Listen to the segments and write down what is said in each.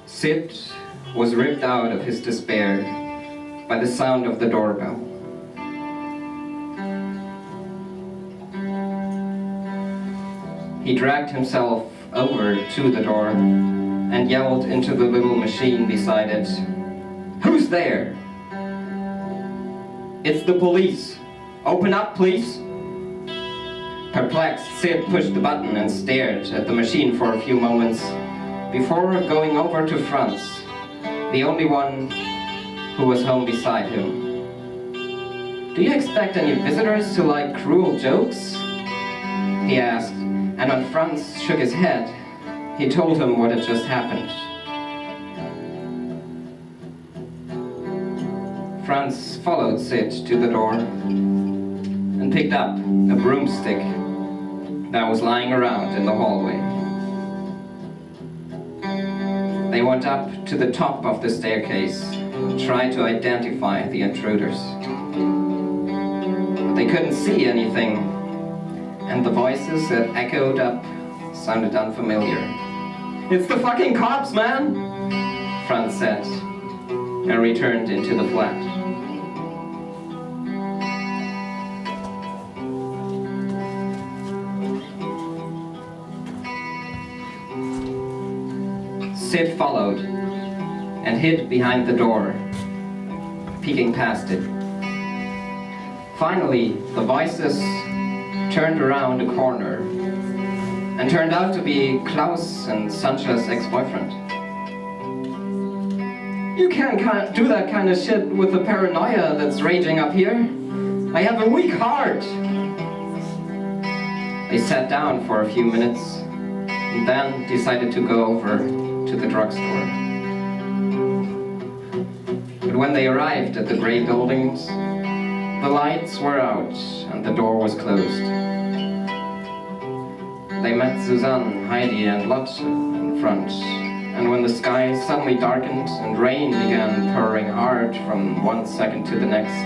Sid was ripped out of his despair by the sound of the doorbell. He dragged himself over to the door and yelled into the little machine beside it, "Who's there?" "It's the police. Open up, please." Perplexed, Sid pushed the button and stared at the machine for a few moments before going over to Franz, the only one who was home beside him. "Do you expect any visitors to like cruel jokes?" he asked, and when Franz shook his head, he told him what had just happened. Franz followed Sid to the door and picked up a broomstick that was lying around in the hallway. They went up to the top of the staircase and tried to identify the intruders. But they couldn't see anything, and the voices that echoed up sounded unfamiliar. "It's the fucking cops, man!" Franz said, and returned into the flat. Sid followed and hid behind the door, peeking past it. Finally, the voices turned around a corner and turned out to be Klaus and Sancha's ex-boyfriend. "You can't do that kind of shit with the paranoia that's raging up here. I have a weak heart." They sat down for a few minutes and then decided to go over to the drugstore. But when they arrived at the gray buildings, the lights were out and the door was closed. They met Susanne, Heidi and Lotte in front, and when the sky suddenly darkened and rain began pouring hard from one second to the next,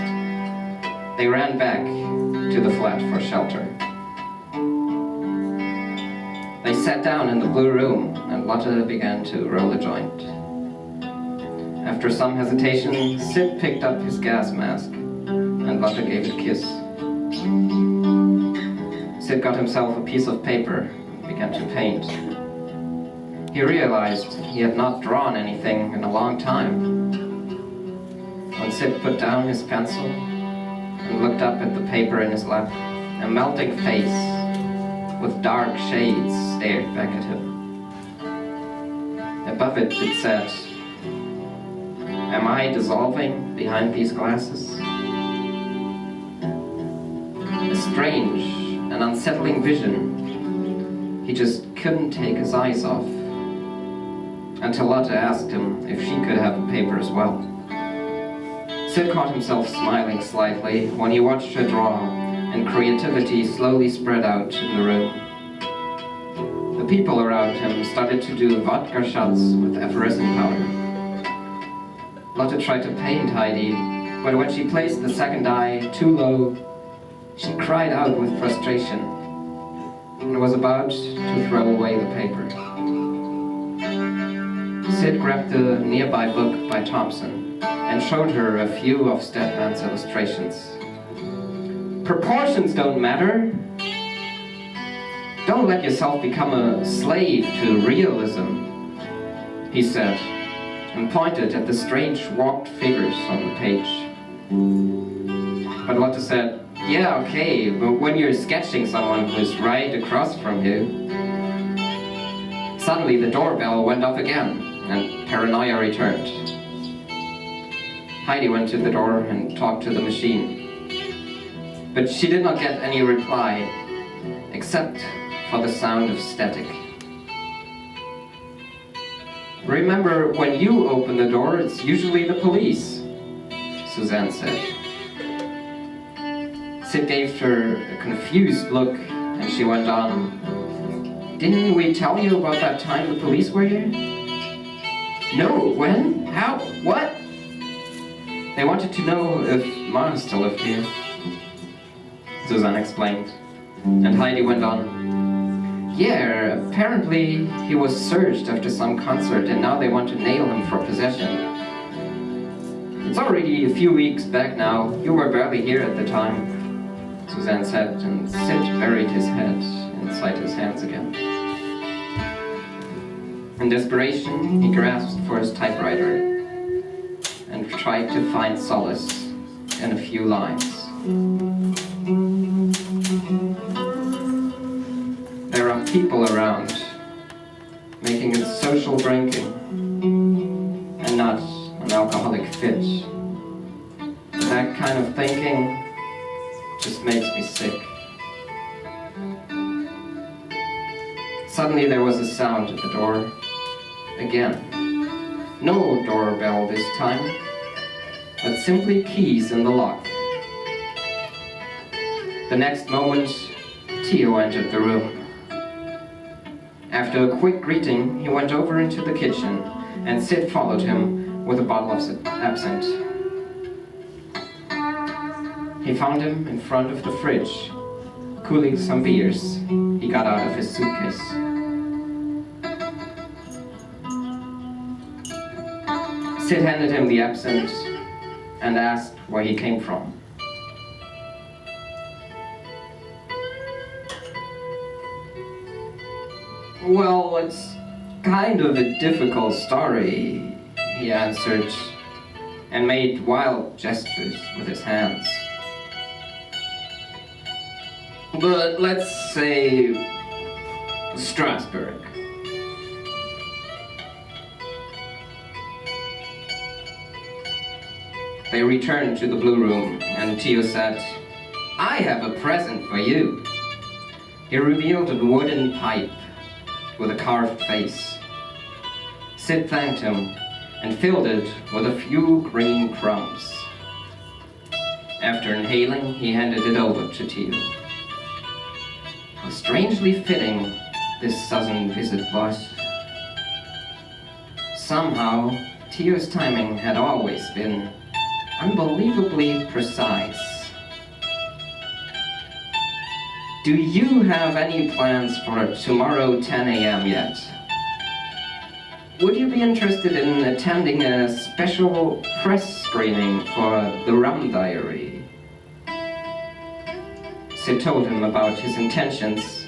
they ran back to the flat for shelter. They sat down in the blue room and Lotte began to roll a joint. After some hesitation, Sid picked up his gas mask and Lotte gave it a kiss. Sid got himself a piece of paper and began to paint. He realized he had not drawn anything in a long time. When Sid put down his pencil and looked up at the paper in his lap, a melting face with dark shades stared back at him. Above it said, "Am I dissolving behind these glasses?" A strange and unsettling vision. He just couldn't take his eyes off, until Lotte asked him if she could have a paper as well. Sid caught himself smiling slightly when he watched her draw, and creativity slowly spread out in the room. The people around him started to do vodka shots with effervescent powder. Lotte tried to paint Heidi, but when she placed the second eye too low, she cried out with frustration and was about to throw away the paper. Sid grabbed a nearby book by Thompson and showed her a few of Stedman's illustrations. "Proportions don't matter. Don't let yourself become a slave to realism," he said, and pointed at the strange warped figures on the page. But Lotte said, "Yeah, okay, but when you're sketching someone who's right across from you..." Suddenly the doorbell went off again, and paranoia returned. Heidi went to the door and talked to the machine. But she did not get any reply, except for the sound of static. "Remember, when you open the door, it's usually the police," Suzanne said. Sid gave her a confused look, and she went on, "Didn't we tell you about that time the police were here?" "No, when? How? What?" "They wanted to know if Mars still lived here," Suzanne explained. And Heidi went on, "Yeah, apparently he was searched after some concert and now they want to nail him for possession. It's already a few weeks back now. You were barely here at the time," Suzanne said, and Sid buried his head inside his hands again. In desperation, he grasped for his typewriter and tried to find solace in a few lines. "There are people around, making it social drinking, and not an alcoholic fit. That kind of thinking just makes me sick." Suddenly there was a sound at the door. Again. No doorbell this time, but simply keys in the lock. The next moment, Theo entered the room. After a quick greeting, he went over into the kitchen, and Sid followed him with a bottle of absinthe. He found him in front of the fridge, cooling some beers he got out of his suitcase. Sid handed him the absinthe and asked where he came from. "Well, it's kind of a difficult story," he answered, and made wild gestures with his hands. "But let's say Strasbourg." They returned to the Blue Room, and Theo said, "I have a present for you." He revealed a wooden pipe with a carved face. Sid thanked him and filled it with a few green crumbs. After inhaling, he handed it over to Theo. How strangely fitting this sudden visit was. Somehow, Theo's timing had always been unbelievably precise. "Do you have any plans for tomorrow 10 a.m. yet? Would you be interested in attending a special press screening for the Rum Diary?" Sid told him about his intentions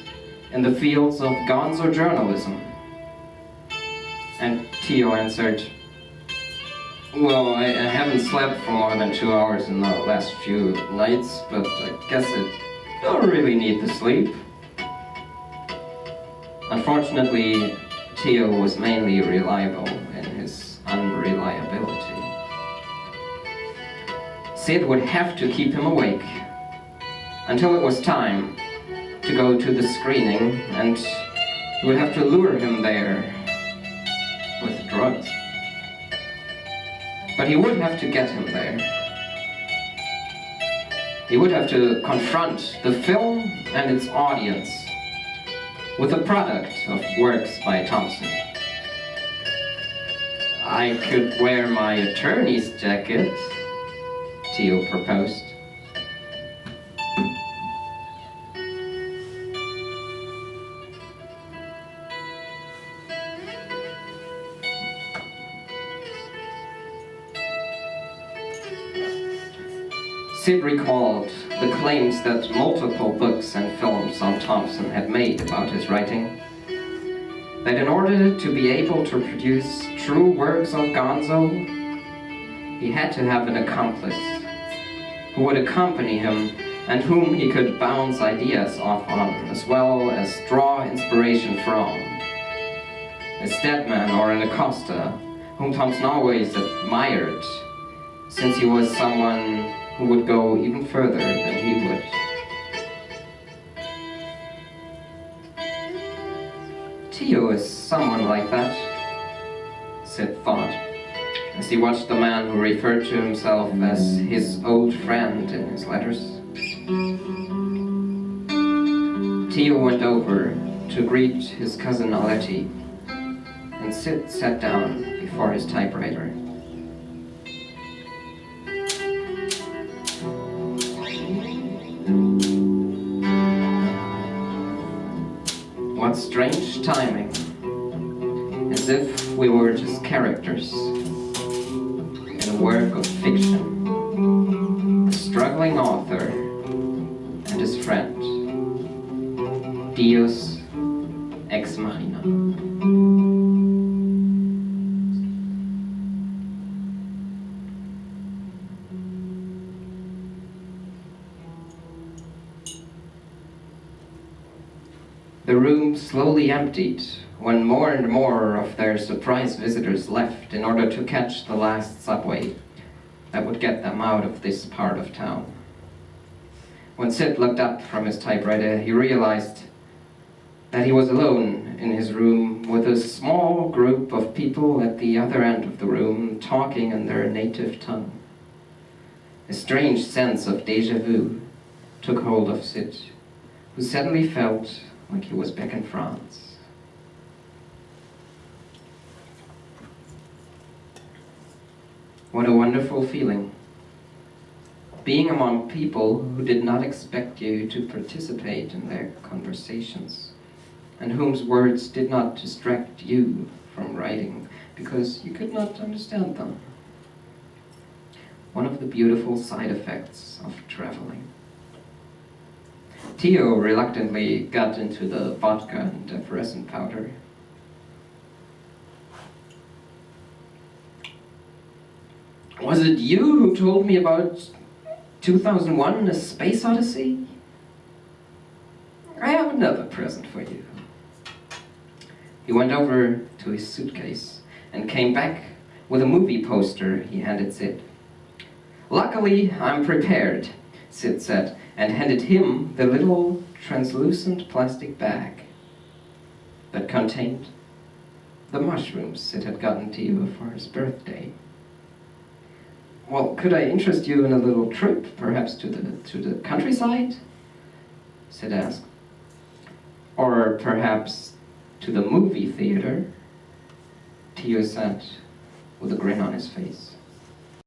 in the fields of gonzo journalism. And Theo answered, "Well, I haven't slept for more than 2 hours in the last few nights, but I guess I don't really need the sleep." Unfortunately, Theo was mainly reliable in his unreliability. Sid would have to keep him awake until it was time to go to the screening, and he would have to lure him there with drugs. But he would have to get him there. He would have to confront the film and its audience with a product of works by Thompson. "I could wear my attorney's jacket," Theo proposed. Sid recalled the claims that multiple books and films on Thompson had made about his writing. That in order to be able to produce true works of gonzo, he had to have an accomplice who would accompany him and whom he could bounce ideas off on, as well as draw inspiration from. A Stedman or an Acosta, whom Thompson always admired, since he was someone who would go even further than he would. Theo is someone like that, Sid thought, as he watched the man who referred to himself as his old friend in his letters. Theo went over to greet his cousin Aletti, and Sid sat down before his typewriter. What strange timing, as if we were just characters in a work of fiction. A struggling author and his friend, Deus ex machina. The room slowly emptied when more and more of their surprise visitors left in order to catch the last subway that would get them out of this part of town. When Sid looked up from his typewriter, he realized that he was alone in his room with a small group of people at the other end of the room talking in their native tongue. A strange sense of déjà vu took hold of Sid, who suddenly felt like he was back in France. What a wonderful feeling. Being among people who did not expect you to participate in their conversations, and whose words did not distract you from writing because you could not understand them. One of the beautiful side effects of traveling. Theo reluctantly got into the vodka and effervescent powder. Was it you who told me about 2001: A Space Odyssey? I have another present for you. He went over to his suitcase and came back with a movie poster he handed Sid. Luckily, I'm prepared, Sid said, and handed him the little translucent plastic bag that contained the mushrooms Sid had gotten Theo for his birthday. Well, could I interest you in a little trip, perhaps to the countryside? Sid asked. Or perhaps to the movie theater? Theo said, with a grin on his face.